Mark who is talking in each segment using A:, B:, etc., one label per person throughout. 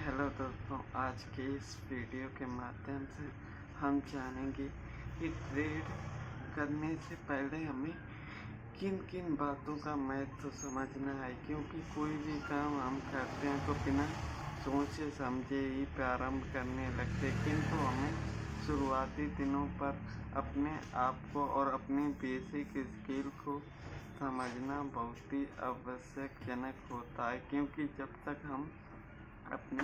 A: Hello दोस्तों, आज के इस वीडियो के माध्यम से हम जानेंगे कि ट्रेड करने से पहले हमें किन किन बातों का महत्व समझना है, क्योंकि कोई भी काम हम करते हैं तो बिना सोचे समझे ही प्रारंभ करने लगते, किंतु हमें शुरुआती दिनों पर अपने आप को और अपनी बेसिक स्किल को समझना बहुत ही आवश्यकजनक होता है, क्योंकि जब तक हम अपने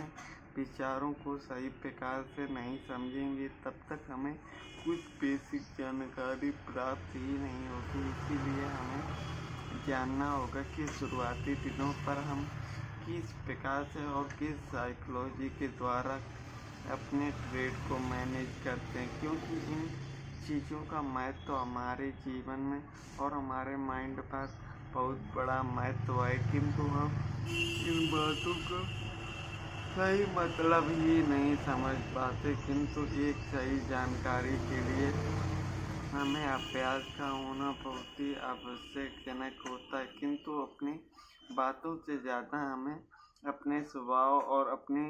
A: विचारों को सही प्रकार से नहीं समझेंगे तब तक हमें कुछ बेसिक जानकारी प्राप्त ही नहीं होगी। इसीलिए हमें जानना होगा कि शुरुआती दिनों पर हम किस प्रकार से और किस साइकोलॉजी के द्वारा अपने ट्रेड को मैनेज करते हैं, क्योंकि इन चीज़ों का महत्व हमारे जीवन में और हमारे माइंड पर बहुत बड़ा महत्व है, किंतु हम इन बातों का सही मतलब ही नहीं समझ पाते। किंतु एक सही जानकारी के लिए हमें अभ्यास का होना बहुत ही आवश्यकजनक होता है, किंतु अपनी बातों से ज़्यादा हमें अपने स्वभाव और अपनी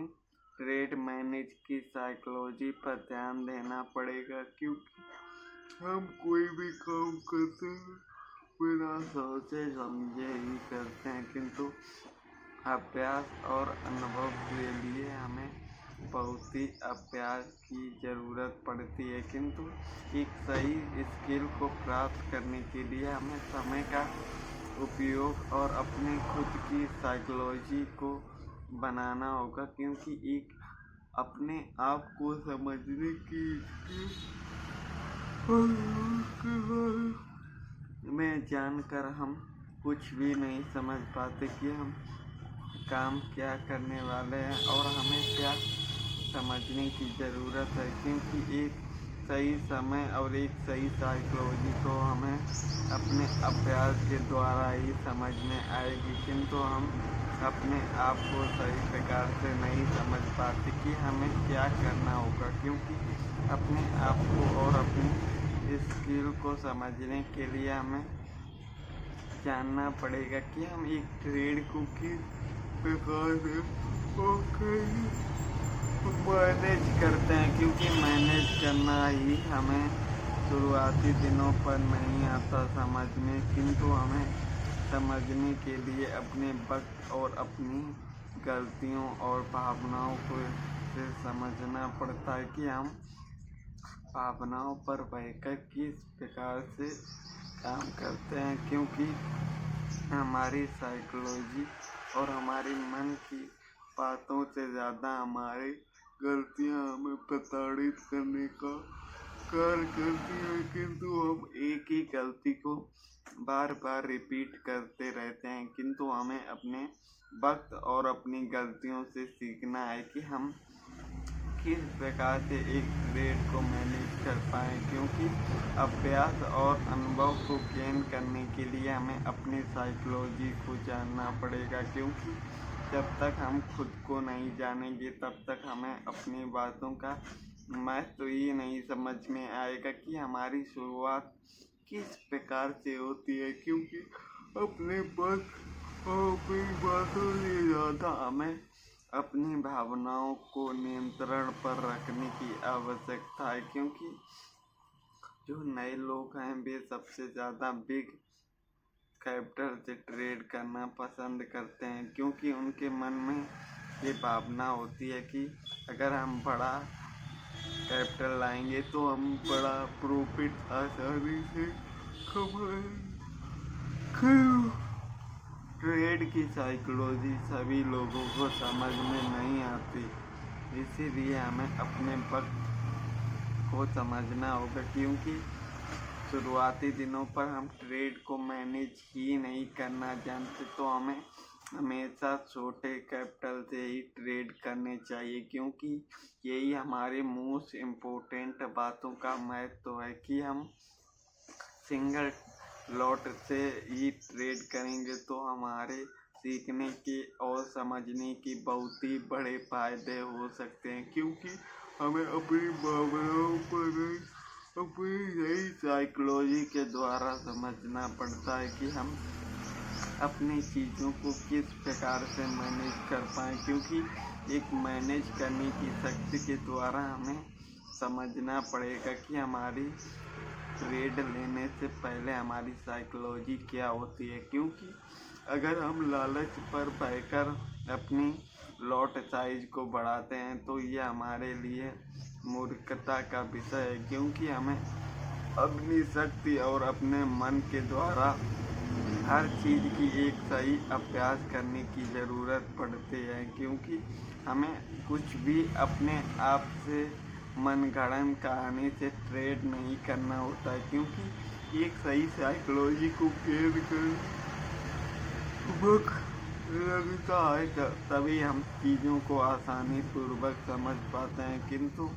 A: ट्रेड मैनेज की साइकोलॉजी पर ध्यान देना पड़ेगा, क्योंकि हम कोई भी काम करते हैं बिना सोचे समझे ही करते हैं, किंतु अभ्यास और अनुभव के लिए हमें बहुत ही अभ्यास की ज़रूरत पड़ती है। किंतु एक सही स्किल को प्राप्त करने के लिए हमें समय का उपयोग और अपने खुद की साइकोलॉजी को बनाना होगा, क्योंकि एक अपने आप को समझने की में जानकर हम कुछ भी नहीं समझ पाते कि हम काम क्या करने वाले हैं और हमें क्या समझने की ज़रूरत है, क्योंकि एक सही समय और एक सही साइकोलॉजी तो हमें अपने अभ्यास के द्वारा ही समझ में आएगी, किंतु हम अपने आप को सही प्रकार से नहीं समझ पाते कि हमें क्या करना होगा, क्योंकि अपने आप को और अपनी स्किल को समझने के लिए हमें जानना पड़ेगा कि हम एक ट्रेड को किस प्रकार से मैनेज करते हैं, क्योंकि मैनेज करना ही हमें शुरुआती दिनों पर नहीं आता समझ में, किंतु हमें समझने के लिए अपने वक्त और अपनी गलतियों और भावनाओं को से समझना पड़ता है कि हम भावनाओं पर बहकर किस प्रकार से काम करते हैं, क्योंकि हमारी साइकोलॉजी और हमारे मन की बातों से ज़्यादा हमारी गलतियां हमें प्रताड़ित करने का कार्य करती हैं, किंतु हम एक ही गलती को बार बार रिपीट करते रहते हैं, किंतु हमें अपने वक्त और अपनी गलतियों से सीखना है कि हम किस प्रकार से एक ट्रेड को मैनेज कर पाएँ, क्योंकि अभ्यास और अनुभव को गेन करने के लिए हमें अपनी साइकोलॉजी को जानना पड़ेगा, क्योंकि जब तक हम खुद को नहीं जानेंगे तब तक हमें अपनी बातों का महत्व ही नहीं समझ में आएगा कि हमारी शुरुआत किस प्रकार से होती है, क्योंकि अपने वक्त और अपनी बातों से ज़्यादा हमें अपनी भावनाओं को नियंत्रण पर रखने की आवश्यकता है, क्योंकि जो नए लोग हैं वे सबसे ज़्यादा बिग कैपिटल से ट्रेड करना पसंद करते हैं, क्योंकि उनके मन में ये भावना होती है कि अगर हम बड़ा कैपिटल लाएंगे तो हम बड़ा प्रॉफिट आसानी से कमाएंगे। ट्रेड की साइकोलॉजी सभी लोगों को समझ में नहीं आती, इसीलिए हमें अपने वक्त को समझना होगा, क्योंकि शुरुआती दिनों पर हम ट्रेड को मैनेज ही नहीं करना जानते, तो हमें हमेशा छोटे कैपिटल से ही ट्रेड करने चाहिए, क्योंकि यही हमारे मोस्ट इम्पोर्टेंट बातों का महत्व है कि हम सिंगल लॉट से ही ट्रेड करेंगे तो हमारे सीखने के और समझने के बहुत ही बड़े फायदे हो सकते हैं, क्योंकि हमें अपनी भावनाओं पर अपनी नई साइकोलॉजी के द्वारा समझना पड़ता है कि हम अपनी चीज़ों को किस प्रकार से मैनेज कर पाएँ, क्योंकि एक मैनेज करने की शक्ति के द्वारा हमें समझना पड़ेगा कि हमारी ट्रेड लेने से पहले हमारी साइकोलॉजी क्या होती है। क्योंकि अगर हम लालच पर बहकर अपनी लॉट साइज को बढ़ाते हैं तो यह हमारे लिए मूर्खता का विषय है। क्योंकि हमें अपनी शक्ति और अपने मन के द्वारा हर चीज़ की एक सही अभ्यास करने की ज़रूरत पड़ती है। क्योंकि हमें कुछ भी अपने आप से मनगढ़ंत कहानी से ट्रेड नहीं करना होता है। क्योंकि एक सही साइकोलॉजी को गेन कर लगता है तभी हम चीज़ों को आसानी पूर्वक समझ पाते हैं। किंतु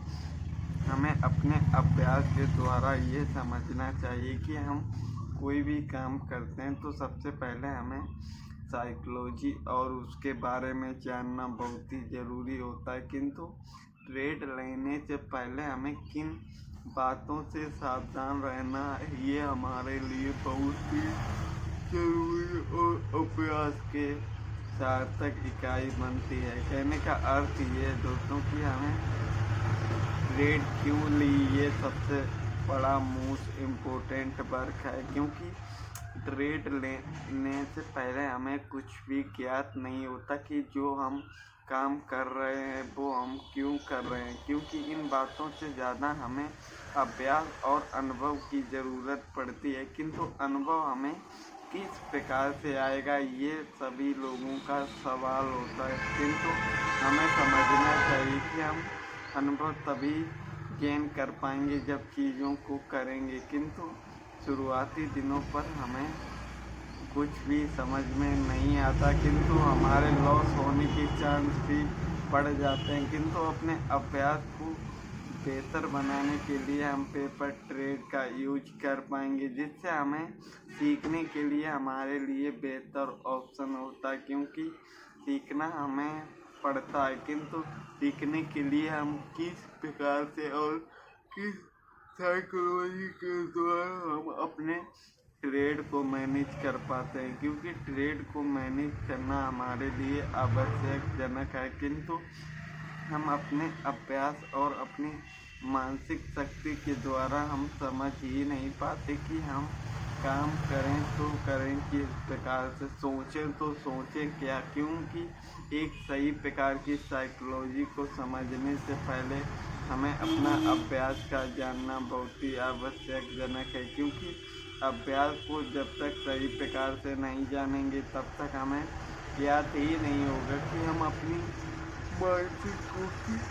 A: हमें अपने अभ्यास के द्वारा ये समझना चाहिए कि हम कोई भी काम करते हैं तो सबसे पहले हमें साइकोलॉजी और उसके बारे में जानना बहुत ही ज़रूरी होता है। किंतु ट्रेड लेने से पहले हमें किन बातों से सावधान रहना है ये हमारे लिए बहुत ही जरूरी और अभ्यास के सार्थक इकाई बनती है। कहने का अर्थ ये है दोस्तों कि हमें ट्रेड क्यों ली ये सबसे बड़ा मोस्ट इम्पोर्टेंट वर्क है। क्योंकि ट्रेड लेने से पहले हमें कुछ भी ज्ञात नहीं होता कि जो हम काम कर रहे हैं वो हम क्यों कर रहे हैं। क्योंकि इन बातों से ज़्यादा हमें अभ्यास और अनुभव की ज़रूरत पड़ती है। किंतु अनुभव हमें किस प्रकार से आएगा ये सभी लोगों का सवाल होता है। किंतु हमें समझना चाहिए कि हम अनुभव तभी गेन कर पाएंगे जब चीज़ों को करेंगे। किंतु शुरुआती दिनों पर हमें कुछ भी समझ में नहीं आता, किंतु हमारे लॉस होने के चांस भी बढ़ जाते हैं। किंतु अपने अभ्यास को बेहतर बनाने के लिए हम पेपर ट्रेड का यूज कर पाएंगे, जिससे हमें सीखने के लिए हमारे लिए बेहतर ऑप्शन होता है। क्योंकि सीखना हमें पड़ता है, किंतु सीखने के लिए हम किस प्रकार से और किस साइकोलॉजी के द्वारा हम अपने ट्रेड को मैनेज कर पाते हैं। क्योंकि ट्रेड को मैनेज करना हमारे लिए आवश्यकजनक है। किंतु हम अपने अभ्यास और अपनी मानसिक शक्ति के द्वारा हम समझ ही नहीं पाते कि हम काम करें तो करें किस प्रकार से, सोचें तो सोचें क्या। क्योंकि एक सही प्रकार की साइकोलॉजी को समझने से पहले हमें अपना अभ्यास का जानना बहुत ही आवश्यकजनक है। क्योंकि अभ्यास को जब तक सही प्रकार से नहीं जानेंगे तब तक हमें ज्ञात ही नहीं होगा कि हम अपनी मानसिक को किस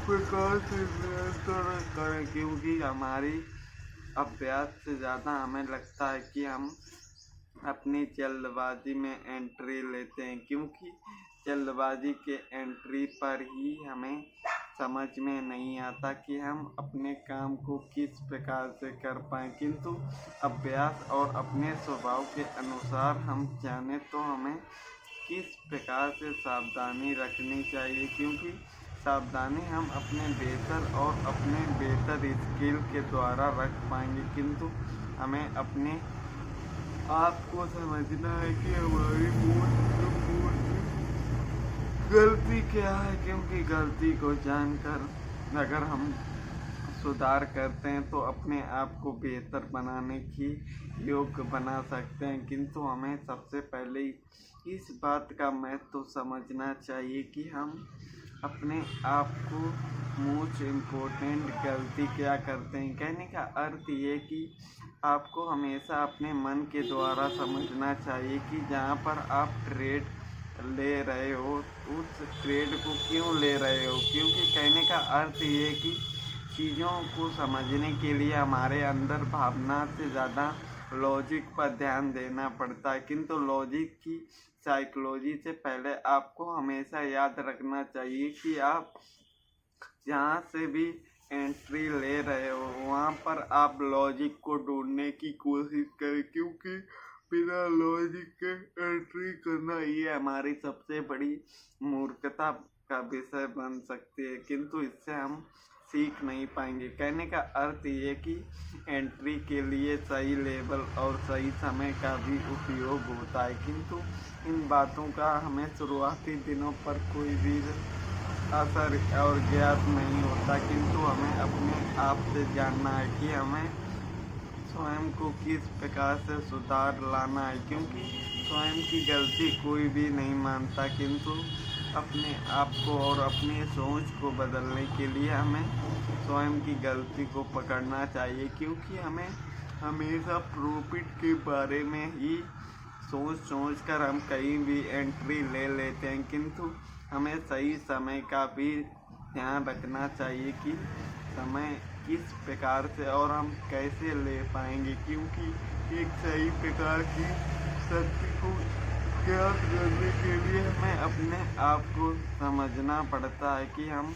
A: प्रकार से नियंत्रण करें। क्योंकि हमारी अभ्यास से ज़्यादा हमें लगता है कि हम अपनी जल्दबाजी में एंट्री लेते हैं। क्योंकि जल्दबाजी के एंट्री पर ही हमें समझ में नहीं आता कि हम अपने काम को किस प्रकार से कर पाएँ। किंतु अभ्यास और अपने स्वभाव के अनुसार हम जाने तो हमें किस प्रकार से सावधानी रखनी चाहिए। क्योंकि सावधानी हम अपने बेहतर और अपने बेहतर स्किल के द्वारा रख पाएंगे। किंतु हमें अपने आप को समझना है कि हमारी गलती क्या है। क्योंकि गलती को जानकर अगर हम सुधार करते हैं तो अपने आप को बेहतर बनाने की योग्य बना सकते हैं। किंतु हमें सबसे पहले इस बात का महत्व समझना चाहिए कि हम अपने आप को मोस्ट इम्पोर्टेंट गलती क्या करते हैं। कहने का अर्थ ये कि आपको हमेशा अपने मन के द्वारा समझना चाहिए कि जहाँ पर आप ट्रेड ले रहे हो उस ट्रेड को क्यों ले रहे हो। क्योंकि कहने का अर्थ ये कि चीज़ों को समझने के लिए हमारे अंदर भावना से ज़्यादा लॉजिक पर ध्यान देना पड़ता है। किंतु लॉजिक की साइकोलॉजी से पहले आपको हमेशा याद रखना चाहिए कि आप जहाँ से भी एंट्री ले रहे हो वहाँ पर आप लॉजिक को ढूंढने की कोशिश करें। क्योंकि बिना लॉजिक के एंट्री करना ये हमारी सबसे बड़ी मूर्खता का विषय बन सकती है। किंतु इससे हम सीख नहीं पाएंगे। कहने का अर्थ ये कि एंट्री के लिए सही लेवल और सही समय का भी उपयोग होता है। किंतु इन बातों का हमें शुरुआती दिनों पर कोई भी असर और ज्ञात नहीं होता, किंतु हमें अपने आप से जानना है कि हमें स्वयं को किस प्रकार से सुधार लाना है। क्योंकि स्वयं की गलती कोई भी नहीं मानता, किंतु अपने आप को और अपनी सोच को बदलने के लिए हमें स्वयं की गलती को पकड़ना चाहिए। क्योंकि हमें हमेशा प्रॉफिट के बारे में ही सोच कर हम कहीं भी एंट्री ले लेते हैं, किंतु हमें सही समय का भी ध्यान रखना चाहिए कि समय किस प्रकार से और हम कैसे ले पाएंगे। क्योंकि एक सही प्रकार की शक्ति को ज्ञात करने के लिए हमें अपने आप को समझना पड़ता है कि हम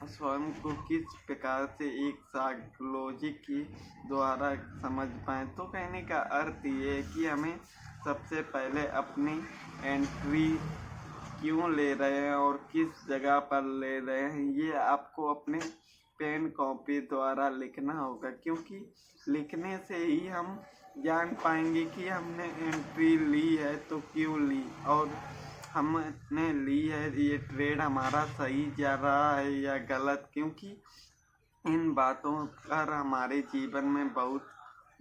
A: स्वयं को किस प्रकार से एक साइकोलॉजी के द्वारा समझ पाएँ। तो कहने का अर्थ ये है कि हमें सबसे पहले अपनी एंट्री क्यों ले रहे हैं और किस जगह पर ले रहे हैं, ये आपको अपने पेन कॉपी द्वारा लिखना होगा। क्योंकि लिखने से ही हम जान पाएंगे कि हमने एंट्री ली है तो क्यों ली, और हमने ली है ये ट्रेड हमारा सही जा रहा है या गलत। क्योंकि इन बातों पर हमारे जीवन में बहुत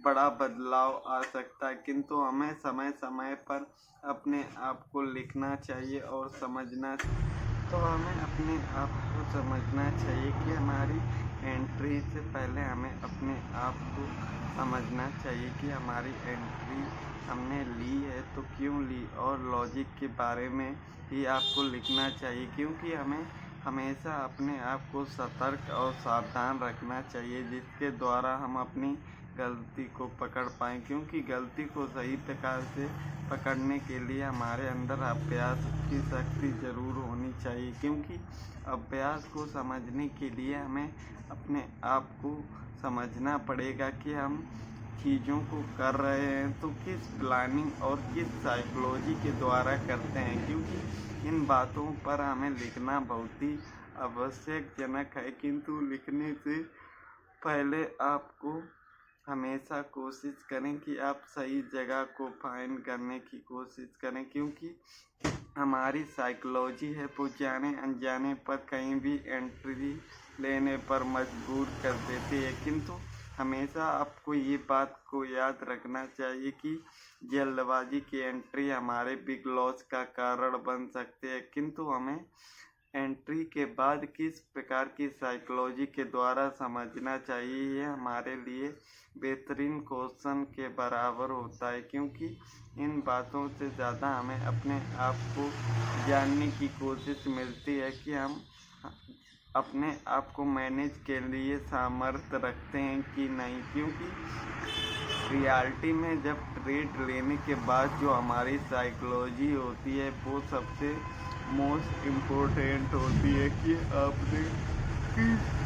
A: बड़ा बदलाव आ सकता है, किंतु हमें समय समय पर अपने आप को लिखना चाहिए और समझना। तो हमें अपने आप को समझना चाहिए कि हमारी एंट्री से पहले हमें अपने आप को समझना चाहिए कि हमारी एंट्री हमने ली है तो क्यों ली, और लॉजिक के बारे में ही आपको लिखना चाहिए। क्योंकि हमें हमेशा अपने आप को सतर्क और सावधान रखना चाहिए, जिसके द्वारा हम अपनी गलती को पकड़ पाएँ। क्योंकि गलती को सही प्रकार से पकड़ने के लिए हमारे अंदर अभ्यास की शक्ति ज़रूर होनी चाहिए। क्योंकि अभ्यास को समझने के लिए हमें अपने आप को समझना पड़ेगा कि हम चीज़ों को कर रहे हैं तो किस प्लानिंग और किस साइकोलॉजी के द्वारा करते हैं। क्योंकि इन बातों पर हमें लिखना बहुत ही आवश्यकजनक है, किंतु लिखने से पहले आपको हमेशा कोशिश करें कि आप सही जगह को फाइंड करने की कोशिश करें। क्योंकि हमारी साइकोलॉजी है वो जाने अनजाने पर कहीं भी एंट्री लेने पर मजबूर कर देती है। किंतु हमेशा आपको ये बात को याद रखना चाहिए कि जल्दबाजी की एंट्री हमारे बिग लॉस का कारण बन सकते हैं। किंतु हमें एंट्री के बाद किस प्रकार की साइकोलॉजी के द्वारा समझना चाहिए, ये हमारे लिए बेहतरीन क्वेश्चन के बराबर होता है। क्योंकि इन बातों से ज़्यादा हमें अपने आप को जानने की कोशिश मिलती है कि हम अपने आप को मैनेज के लिए सामर्थ्य रखते हैं कि नहीं। क्योंकि रियलिटी में जब ट्रेड लेने के बाद जो हमारी साइकोलॉजी होती है वो सबसे मोस्ट इम्पोर्टेंट होती है कि आपने किस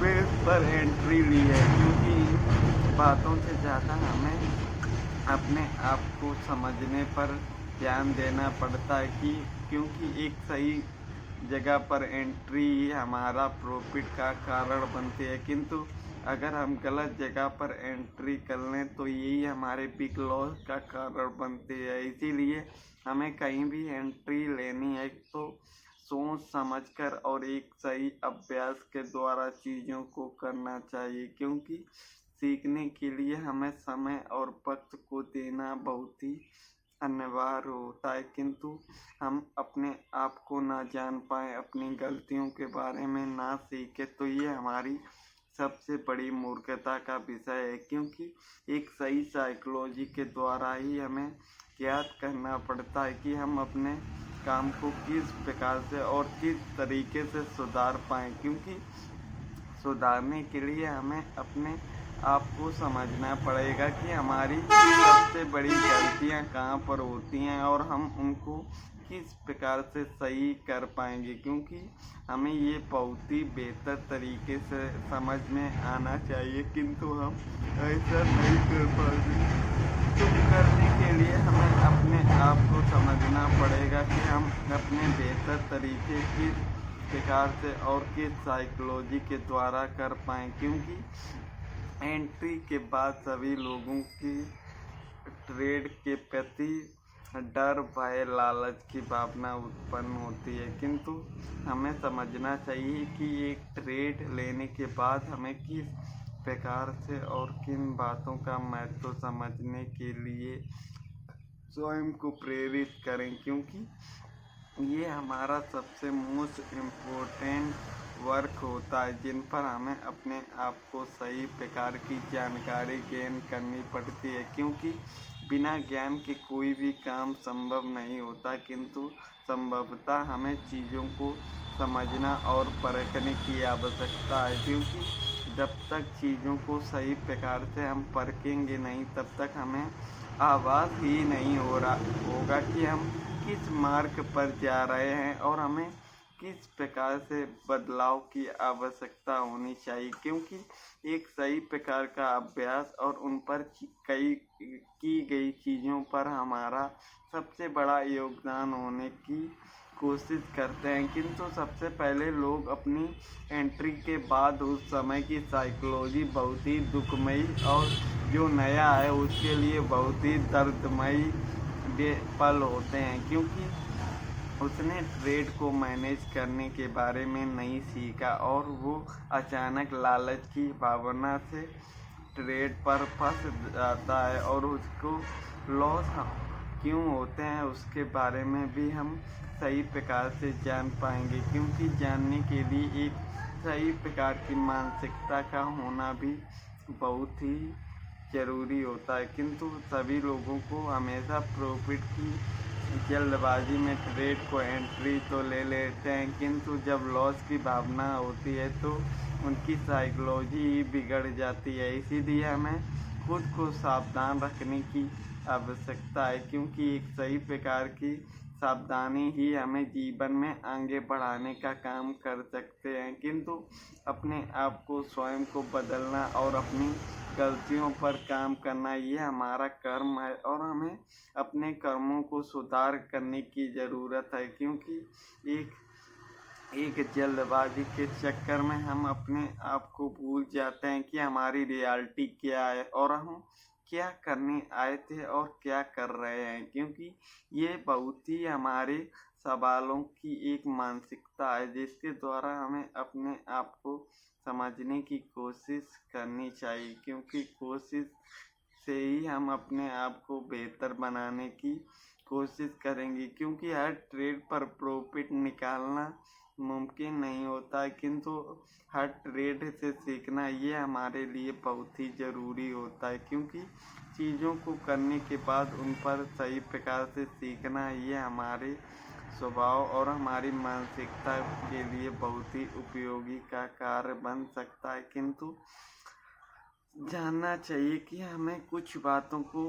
A: बेस पर एंट्री ली है। क्योंकि बातों से ज़्यादा हमें अपने आप को समझने पर ध्यान देना पड़ता है कि क्योंकि एक सही जगह पर एंट्री हमारा प्रॉफिट का कारण बनती है। किंतु अगर हम गलत जगह पर एंट्री कर लें तो यही हमारे बिग लॉस का कारण बनती है। इसीलिए हमें कहीं भी एंट्री लेनी है तो सोच समझकर और एक सही अभ्यास के द्वारा चीज़ों को करना चाहिए। क्योंकि सीखने के लिए हमें समय और वक्त को देना बहुत ही अनिवार्य होता है। किंतु हम अपने आप को ना जान पाए, अपनी गलतियों के बारे में ना सीखे, तो ये हमारी सबसे बड़ी मूर्खता का विषय है। क्योंकि एक सही साइकोलॉजी के द्वारा ही हमें ज्ञात करना पड़ता है कि हम अपने काम को किस प्रकार से और किस तरीके से सुधार पाएँ। क्योंकि सुधारने के लिए हमें अपने आपको समझना पड़ेगा कि हमारी सबसे बड़ी गलतियां कहाँ पर होती हैं और हम उनको किस प्रकार से सही कर पाएंगे। क्योंकि हमें ये बहुत ही बेहतर तरीके से समझ में आना चाहिए, किंतु हम ऐसा नहीं कर पाते। तो करने के लिए हमें अपने आप को समझना पड़ेगा कि हम अपने बेहतर तरीके किस प्रकार से और किस साइकोलॉजी के द्वारा कर पाएँ। क्योंकि एंट्री के बाद सभी लोगों की ट्रेड के प्रति डर, भय, लालच की भावना उत्पन्न होती है। किंतु हमें समझना चाहिए कि एक ट्रेड लेने के बाद हमें किस प्रकार से और किन बातों का महत्व समझने के लिए स्वयं को प्रेरित करें, क्योंकि ये हमारा सबसे मोस्ट इम्पोर्टेंट वर्क होता है जिन पर हमें अपने आप को सही प्रकार की जानकारी गेन करनी पड़ती है, क्योंकि बिना ज्ञान के कोई भी काम संभव नहीं होता। किंतु संभवतः हमें चीज़ों को समझना और परखने की आवश्यकता है, क्योंकि जब तक चीज़ों को सही प्रकार से हम परखेंगे नहीं तब तक हमें आभास ही नहीं होगा कि हम किस मार्ग पर जा रहे हैं और हमें किस प्रकार से बदलाव की आवश्यकता होनी चाहिए, क्योंकि एक सही प्रकार का अभ्यास और उन पर की गई चीज़ों पर हमारा सबसे बड़ा योगदान होने की कोशिश करते हैं। किंतु सबसे पहले लोग अपनी एंट्री के बाद उस समय की साइकोलॉजी बहुत ही दुखमयी और जो नया है उसके लिए बहुत ही दर्दमयी पल होते हैं, क्योंकि उसने ट्रेड को मैनेज करने के बारे में नहीं सीखा और वो अचानक लालच की भावना से ट्रेड पर फंस जाता है और उसको लॉस क्यों होते हैं उसके बारे में भी हम सही प्रकार से जान पाएंगे, क्योंकि जानने के लिए एक सही प्रकार की मानसिकता का होना भी बहुत ही ज़रूरी होता है। किंतु सभी लोगों को हमेशा प्रॉफिट की जल्दबाजी में ट्रेड को एंट्री तो ले लेते हैं, किंतु जब लॉस की भावना होती है तो उनकी साइकोलॉजी ही बिगड़ जाती है। इसीलिए हमें खुद को सावधान रखने की आवश्यकता है, क्योंकि एक सही प्रकार की सावधानी ही हमें जीवन में आगे बढ़ाने का काम कर सकते हैं। किंतु अपने आप को स्वयं को बदलना और अपनी गलतियों पर काम करना ये हमारा कर्म है और हमें अपने कर्मों को सुधार करने की ज़रूरत है, क्योंकि एक जल्दबाजी के चक्कर में हम अपने आप को भूल जाते हैं कि हमारी रियलिटी क्या है और हम क्या करने आए थे और क्या कर रहे हैं, क्योंकि ये बहुत ही हमारे सवालों की एक मानसिकता है जिसके द्वारा हमें अपने आप को समझने की कोशिश करनी चाहिए, क्योंकि कोशिश से ही हम अपने आप को बेहतर बनाने की कोशिश करेंगे। क्योंकि हर ट्रेड पर प्रॉफिट निकालना मुमकिन नहीं होता है, किंतु हर ट्रेड से सीखना ये हमारे लिए बहुत ही ज़रूरी होता है, क्योंकि चीज़ों को करने के बाद उन पर सही प्रकार से सीखना ये हमारे स्वभाव और हमारी मानसिकता के लिए बहुत ही उपयोगी का कार्य बन सकता है। किंतु जानना चाहिए कि हमें कुछ बातों को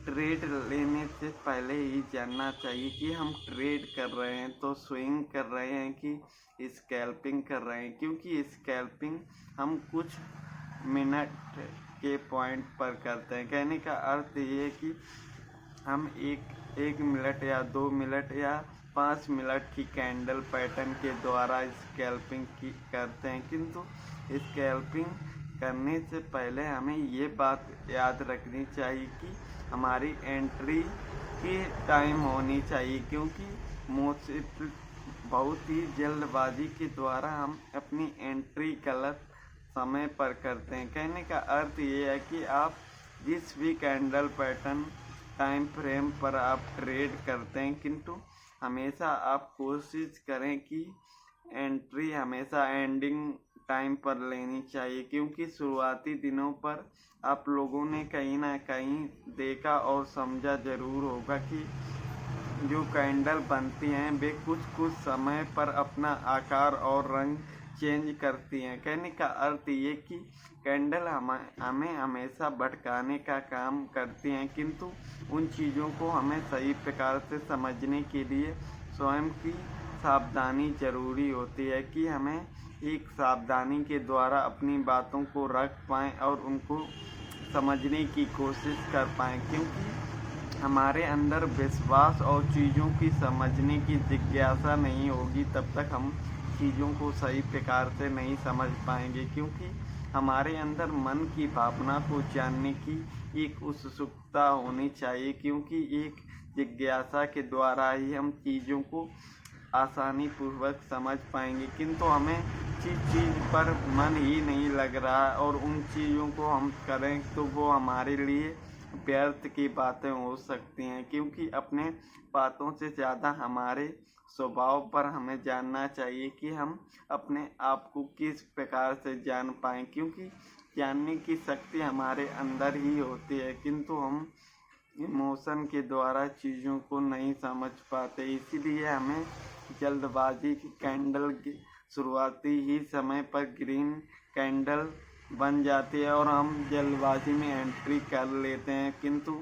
A: ट्रेड लेने से पहले ही जानना चाहिए कि हम ट्रेड कर रहे हैं तो स्विंग कर रहे हैं कि स्कैल्पिंग कर रहे हैं, क्योंकि स्कैल्पिंग हम कुछ मिनट के पॉइंट पर करते हैं। कहने का अर्थ ये है कि हम एक मिनट या 2 मिनट या 5 मिनट की कैंडल पैटर्न के द्वारा स्कैल्पिंग करते हैं, किंतु स्कैल्पिंग करने से पहले हमें ये बात याद रखनी चाहिए कि हमारी एंट्री की टाइम होनी चाहिए, क्योंकि बहुत ही जल्दबाजी के द्वारा हम अपनी एंट्री गलत समय पर करते हैं। कहने का अर्थ ये है कि आप जिस भी कैंडल पैटर्न टाइम फ्रेम पर आप ट्रेड करते हैं, किंतु हमेशा आप कोशिश करें कि एंट्री हमेशा एंडिंग टाइम पर लेनी चाहिए, क्योंकि शुरुआती दिनों पर आप लोगों ने कहीं ना कहीं देखा और समझा ज़रूर होगा कि जो कैंडल बनती हैं वे कुछ समय पर अपना आकार और रंग चेंज करती हैं। कहने का अर्थ ये कि कैंडल हमें हमेशा भटकाने का काम करती हैं, किंतु उन चीज़ों को हमें सही प्रकार से समझने के लिए स्वयं की सावधानी ज़रूरी होती है कि हमें एक सावधानी के द्वारा अपनी बातों को रख पाएँ और उनको समझने की कोशिश कर पाएँ, क्योंकि हमारे अंदर विश्वास और चीज़ों की समझने की जिज्ञासा नहीं होगी तब तक हम चीज़ों को सही प्रकार से नहीं समझ पाएंगे, क्योंकि हमारे अंदर मन की भावना को जानने की एक उत्सुकता होनी चाहिए, क्योंकि एक जिज्ञासा के द्वारा ही हम चीज़ों को आसानी पूर्वक समझ पाएंगे। किंतु हमें चीज़ पर मन ही नहीं लग रहा और उन चीज़ों को हम करें तो वो हमारे लिए व्यर्थ की बातें हो सकती हैं, क्योंकि अपने बातों से ज़्यादा हमारे स्वभाव पर हमें जानना चाहिए कि हम अपने आप को किस प्रकार से जान पाएँ, क्योंकि जानने की शक्ति हमारे अंदर ही होती है, किंतु हम इमोशन के द्वारा चीज़ों को नहीं समझ पाते। इसीलिए हमें जल्दबाजी की कैंडल की शुरुआती ही समय पर ग्रीन कैंडल बन जाती है और हम जल्दबाजी में एंट्री कर लेते हैं, किंतु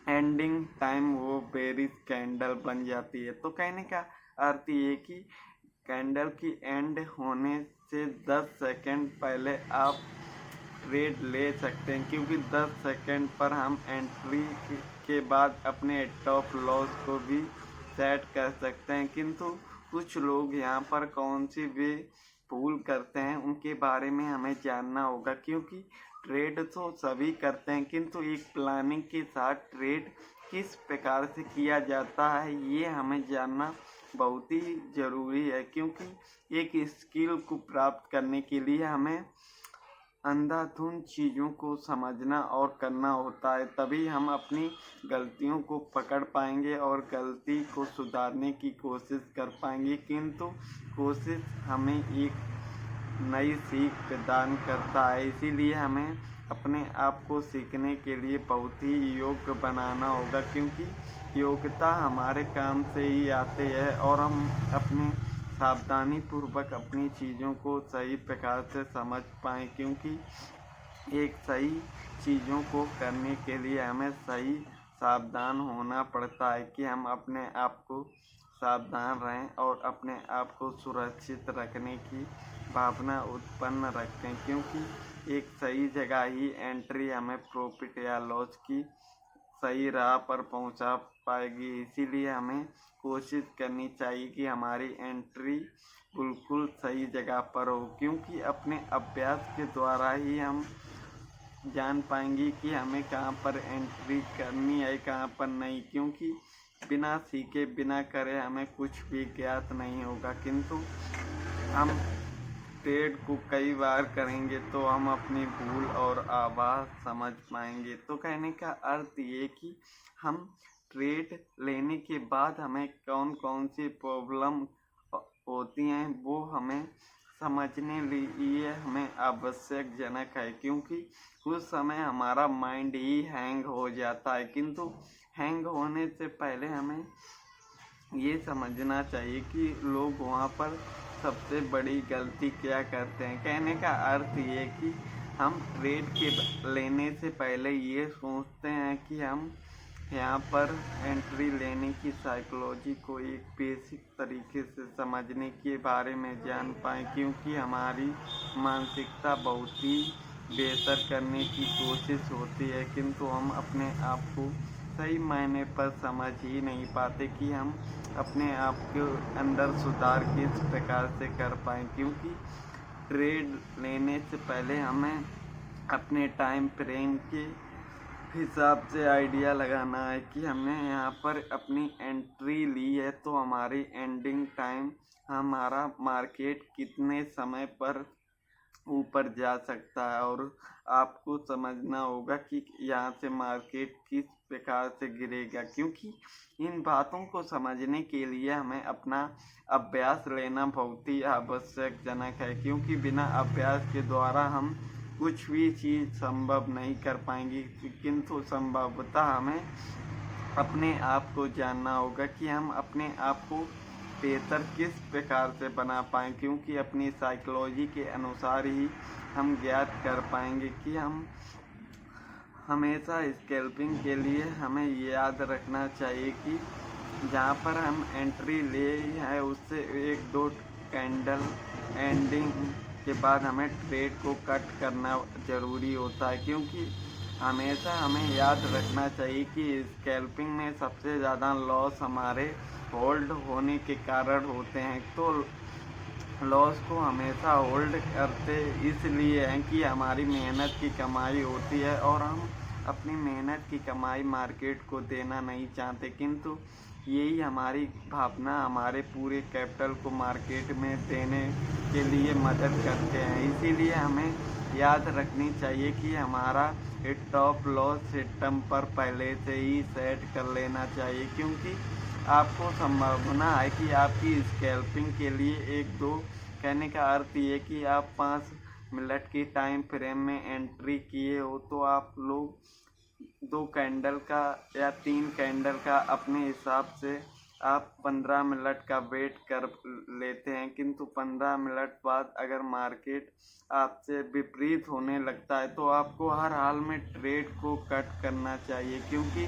A: एंडिंग टाइम वो बेरिज कैंडल बन जाती है। तो कहने का अर्थ ये कि कैंडल की एंड होने से 10 सेकंड पहले आप ट्रेड ले सकते हैं, क्योंकि 10 सेकंड पर हम एंट्री के बाद अपने टॉप लॉस को भी सेट कर सकते हैं। किंतु कुछ लोग यहाँ पर कौन सी वे भूल करते हैं उनके बारे में हमें जानना होगा, क्योंकि ट्रेड तो सभी करते हैं, किंतु एक प्लानिंग के साथ ट्रेड किस प्रकार से किया जाता है ये हमें जानना बहुत ही ज़रूरी है। क्योंकि एक स्किल को प्राप्त करने के लिए हमें अंधाधुंध चीज़ों को समझना और करना होता है, तभी हम अपनी गलतियों को पकड़ पाएंगे और गलती को सुधारने की कोशिश कर पाएंगे। किंतु कोशिश हमें एक नई सीख प्रदान करता है, इसीलिए हमें अपने आप को सीखने के लिए बहुत ही योग्य बनाना होगा, क्योंकि योग्यता हमारे काम से ही आती है और हम अपने सावधानी पूर्वक अपनी चीज़ों को सही प्रकार से समझ पाएँ। क्योंकि एक सही चीज़ों को करने के लिए हमें सही सावधान होना पड़ता है कि हम अपने आप को सावधान रहें और अपने आप को सुरक्षित रखने की भावना उत्पन्न रखें, क्योंकि एक सही जगह ही एंट्री हमें प्रॉफिट या लॉस की सही राह पर पहुंचा पाएगी। इसीलिए हमें कोशिश करनी चाहिए कि हमारी एंट्री बिल्कुल सही जगह पर हो, क्योंकि अपने अभ्यास के द्वारा ही हम जान पाएंगे कि हमें कहाँ पर एंट्री करनी है कहाँ पर नहीं, क्योंकि बिना सीखे बिना करे हमें कुछ भी ज्ञात नहीं होगा। किंतु हम ट्रेड को कई बार करेंगे तो हम अपनी भूल और आवाज़ समझ पाएंगे। तो कहने का अर्थ ये कि हम ट्रेड लेने के बाद हमें कौन कौन सी प्रॉब्लम होती हैं वो हमें समझने लिए हमें आवश्यक जनक है, क्योंकि कुछ समय हमारा माइंड ही हैंग हो जाता है। किंतु हैंग होने से पहले हमें ये समझना चाहिए कि लोग वहाँ पर सबसे बड़ी गलती क्या करते हैं। कहने का अर्थ ये कि हम ट्रेड के लेने से पहले ये सोचते हैं कि हम यहाँ पर एंट्री लेने की साइकोलॉजी को एक बेसिक तरीके से समझने के बारे में जान पाएँ, क्योंकि हमारी मानसिकता बहुत ही बेहतर करने की कोशिश होती है, किंतु हम अपने आप को सही मायने पर समझ ही नहीं पाते कि हम अपने आप के अंदर सुधार किस प्रकार से कर पाएँ। क्योंकि ट्रेड लेने से पहले हमें अपने टाइम फ्रेम के हिसाब से आइडिया लगाना है कि हमने यहाँ पर अपनी एंट्री ली है तो हमारी एंडिंग टाइम हमारा मार्केट कितने समय पर ऊपर जा सकता है, और आपको समझना होगा कि यहाँ से मार्केट किस प्रकार से गिरेगा। क्योंकि इन बातों को समझने के लिए हमें अपना अभ्यास लेना बहुत ही आवश्यक जनक है, क्योंकि बिना अभ्यास के द्वारा हम कुछ भी चीज़ संभव नहीं कर पाएंगे। किंतु संभवतः हमें अपने आप को जानना होगा कि हम अपने आप को बेहतर किस प्रकार से बना पाएँ, क्योंकि अपनी साइकोलॉजी के अनुसार ही हम ज्ञात कर पाएंगे कि हम हमेशा स्कैल्पिंग के लिए हमें याद रखना चाहिए कि जहाँ पर हम एंट्री ले है उससे 1-2 कैंडल एंडिंग के बाद हमें ट्रेड को कट करना ज़रूरी होता है। क्योंकि हमेशा हमें याद रखना चाहिए कि स्कैल्पिंग में सबसे ज़्यादा लॉस हमारे होल्ड होने के कारण होते हैं। तो लॉस को हमेशा होल्ड करते इसलिए हैं कि हमारी मेहनत की कमाई होती है और हम अपनी मेहनत की कमाई मार्केट को देना नहीं चाहते, किंतु यही हमारी भावना हमारे पूरे कैपिटल को मार्केट में देने के लिए मदद करते हैं। इसीलिए हमें याद रखनी चाहिए कि हमारा स्टॉप लॉस सिस्टम पर पहले से ही सेट कर लेना चाहिए, क्योंकि आपको संभावना है कि आपकी स्कैल्पिंग के लिए एक दो, कहने का अर्थ ये कि आप 5 मिनट की टाइम फ्रेम में एंट्री किए हो तो आप लोग 2 कैंडल का या 3 कैंडल का अपने हिसाब से आप 15 मिनट का वेट कर लेते हैं, किंतु 15 मिनट बाद अगर मार्केट आपसे विपरीत होने लगता है तो आपको हर हाल में ट्रेड को कट करना चाहिए, क्योंकि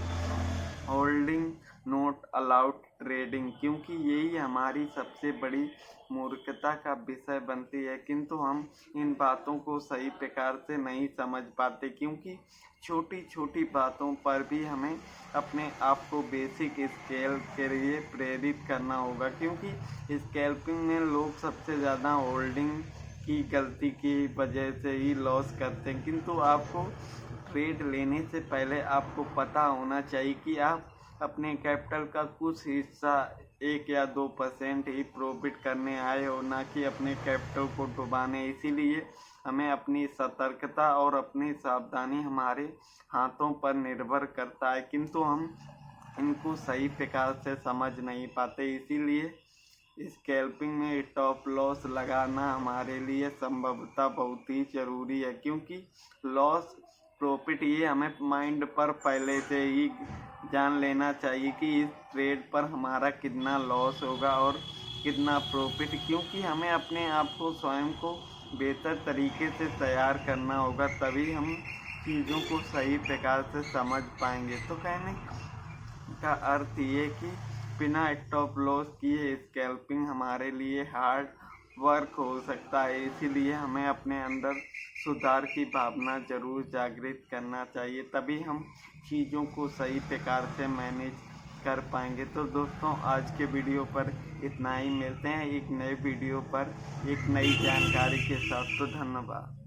A: होल्डिंग नॉट अलाउड ट्रेडिंग, क्योंकि यही हमारी सबसे बड़ी मूर्खता का विषय बनती है। किंतु हम इन बातों को सही प्रकार से नहीं समझ पाते, क्योंकि छोटी छोटी बातों पर भी हमें अपने आप को बेसिक स्केल के लिए प्रेरित करना होगा, क्योंकि स्कैल्पिंग में लोग सबसे ज़्यादा होल्डिंग की गलती की वजह से ही लॉस करते हैं। किंतु आपको ट्रेड लेने से पहले आपको पता होना चाहिए कि आप अपने कैपिटल का कुछ हिस्सा 1 या 2% ही प्रॉफिट करने आए हो, ना कि अपने कैपिटल को डुबाने। इसीलिए हमें अपनी सतर्कता और अपनी सावधानी हमारे हाथों पर निर्भर करता है, किंतु हम इनको सही प्रकार से समझ नहीं पाते। इसीलिए स्कैल्पिंग में स्टॉप लॉस लगाना हमारे लिए संभवतः बहुत ही ज़रूरी है, क्योंकि लॉस प्रॉफिट ये हमें माइंड पर पहले से ही जान लेना चाहिए कि इस ट्रेड पर हमारा कितना लॉस होगा और कितना प्रॉफिट, क्योंकि हमें अपने आप को स्वयं को बेहतर तरीके से तैयार करना होगा, तभी हम चीज़ों को सही प्रकार से समझ पाएंगे। तो कहने का अर्थ ये कि बिना स्टॉप लॉस किए स्कैल्पिंग हमारे लिए हार्ड वर्क हो सकता है। इसीलिए हमें अपने अंदर सुधार की भावना जरूर जागृत करना चाहिए, तभी हम चीज़ों को सही प्रकार से मैनेज कर पाएंगे। तो दोस्तों, आज के वीडियो पर इतना ही। मिलते हैं एक नए वीडियो पर एक नई जानकारी के साथ। तो धन्यवाद।